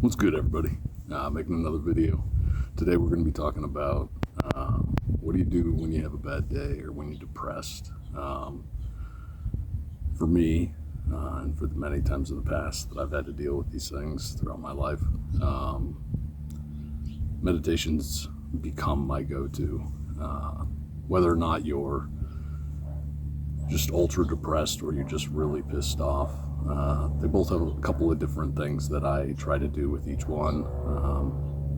What's good, everybody? Making another video. Today we're going to be talking about what do you do when you have a bad day or when you're depressed. For me, and for the many times in the past that I've had to deal with these things throughout my life, meditation's become my go-to. Whether or not you're just ultra depressed or you're just really pissed off, they both have a couple of different things that I try to do with each one.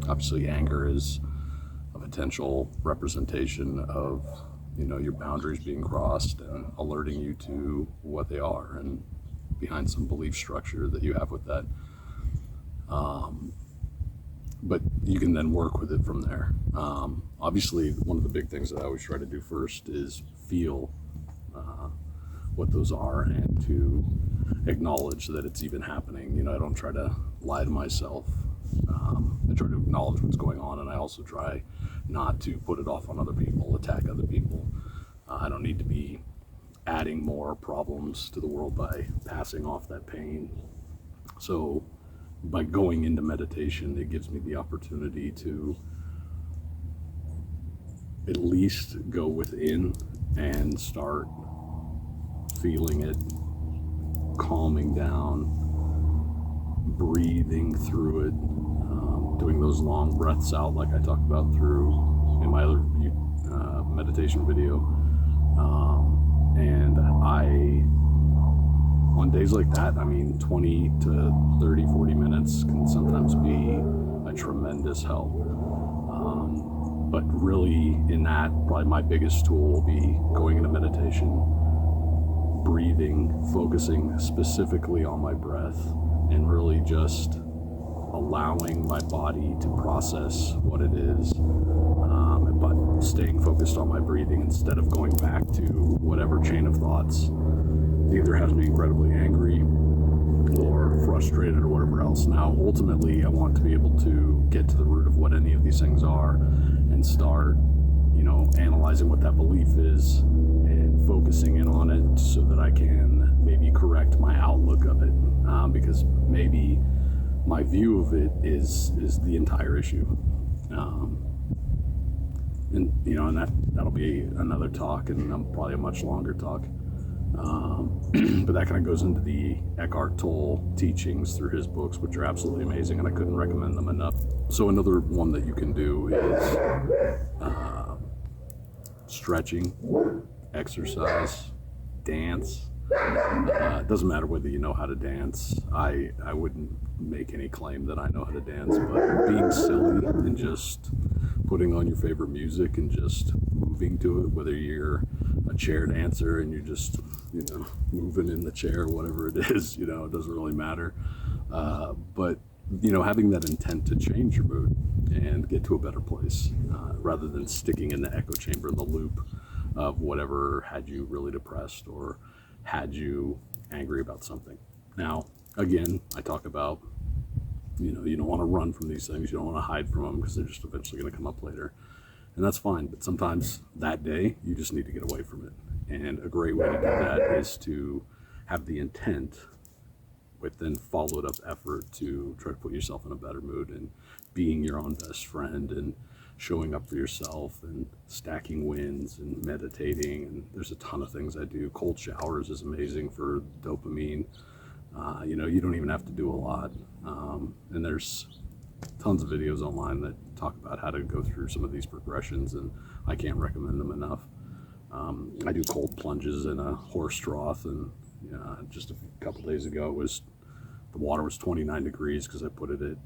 Obviously, anger is a potential representation of your boundaries being crossed and alerting you to what they are and behind some belief structure that you have with that. But you can then work with it from there. Obviously, one of the big things that I always try to do first is feel what those are and to acknowledge that it's even happening. I don't try to lie to myself. I try to acknowledge what's going on, and I also try not to put it off on other people, attack other people. I don't need to be adding more problems to the world by passing off that pain. So by going into meditation, it gives me the opportunity to at least go within and start feeling it, calming down, breathing through it, doing those long breaths out like I talked about through in my other meditation video. And on days like that, 20 to 30, 40 minutes can sometimes be a tremendous help. But really in that, probably my biggest tool will be going into meditation, breathing, focusing specifically on my breath, and really just allowing my body to process what it is, but staying focused on my breathing instead of going back to whatever chain of thoughts either has me incredibly angry or frustrated or whatever else. Now, ultimately, I want to be able to get to the root of what any of these things are and start, analyzing what that belief is and focusing in on it so that I can maybe correct my outlook of it, because maybe my view of it is the entire issue. And that'll be another talk, and probably a much longer talk. But that kind of goes into the Eckhart Tolle teachings through his books, which are absolutely amazing, and I couldn't recommend them enough. So another one that you can do is stretching, exercise, dance. It doesn't matter whether you know how to dance. I wouldn't make any claim that I know how to dance, but being silly and just putting on your favorite music and just moving to it, whether you're a chair dancer and you're just, moving in the chair, whatever it is, it doesn't really matter. But having that intent to change your mood and get to a better place, rather than sticking in the echo chamber, in the loop of whatever had you really depressed or had you angry about something. Now, again, I talk about, you don't want to run from these things. You don't want to hide from them because they're just eventually going to come up later. And that's fine. But sometimes that day, you just need to get away from it. And a great way to do that is to have the intent with then followed up effort to try to put yourself in a better mood and being your own best friend and showing up for yourself and stacking wins and meditating. And there's a ton of things I do. Cold showers is amazing for dopamine. You don't even have to do a lot. And there's tons of videos online that talk about how to go through some of these progressions, and I can't recommend them enough. I do cold plunges in a horse trough, and just a couple days ago the water was 29 degrees because I put a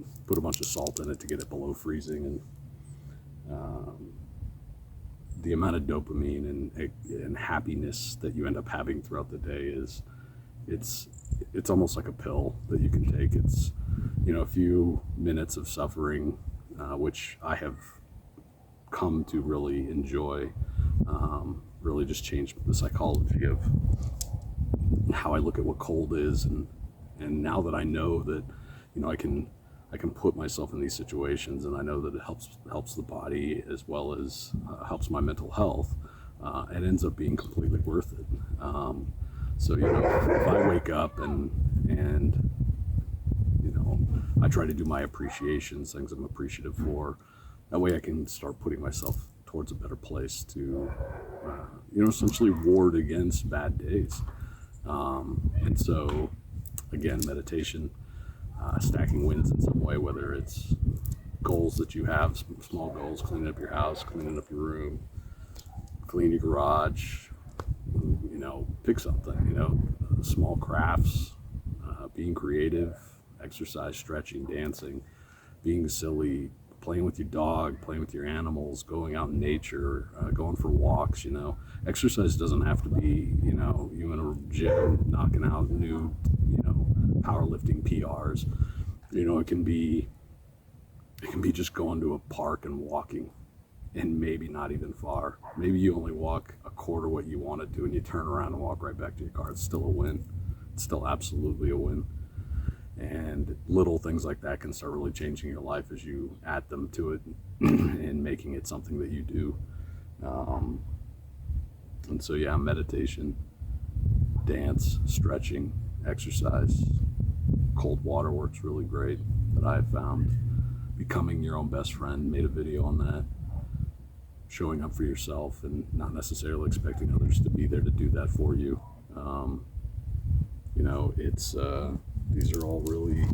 bunch of salt in it to get it below freezing, and the amount of dopamine and happiness that you end up having throughout the day it's almost like a pill that you can take. It's a few minutes of suffering, which I have come to really enjoy, really just changed the psychology of how I look at what cold is, and now that I know that I can put myself in these situations, and I know that it helps the body as well as helps my mental health, it ends up being completely worth it. So if I wake up and I try to do my appreciations, things I'm appreciative for. That way I can start putting myself towards a better place to, essentially ward against bad days. And so, again, meditation, stacking wins in some way, whether it's goals that you have, small goals, cleaning up your house, cleaning up your room, clean your garage, pick something, small crafts, being creative, exercise, stretching, dancing, being silly, playing with your dog, playing with your animals, going out in nature, going for walks. Exercise doesn't have to be, you in a gym knocking out new, powerlifting PRs. It can be just going to a park and walking, and maybe not even far. Maybe you only walk a quarter what you want to do and you turn around and walk right back to your car. It's still a win. It's still absolutely a win. And little things like that can start really changing your life as you add them to it and making it something that you do. And so, yeah, meditation, dance, stretching, exercise, cold water works really great that I've found. Becoming your own best friend, made a video on that. Showing up for yourself and not necessarily expecting others to be there to do that for you. These are all really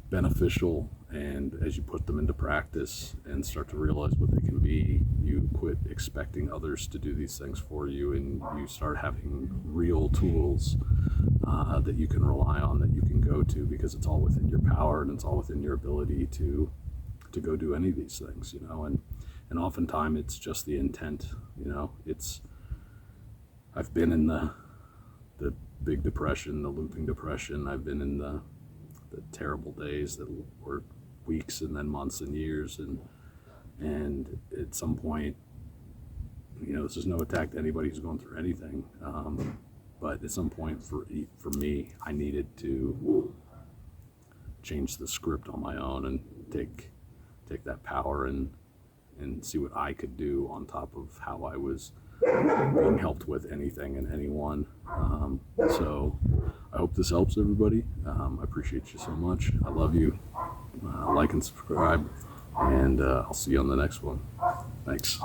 beneficial, and as you put them into practice and start to realize what they can be, you quit expecting others to do these things for you, and you start having real tools that you can rely on, that you can go to, because it's all within your power and it's all within your ability to go do any of these things, and oftentimes it's just the intent. I've been in the big depression, the looping depression. I've been in the terrible days that were weeks and then months and years, and at some point, this is no attack to anybody who's going through anything, but at some point for me, I needed to change the script on my own and take that power and see what I could do on top of how I was being helped with anything and anyone. So I hope this helps everybody. I appreciate you so much. I love you. Like and subscribe, and I'll see you on the next one. Thanks.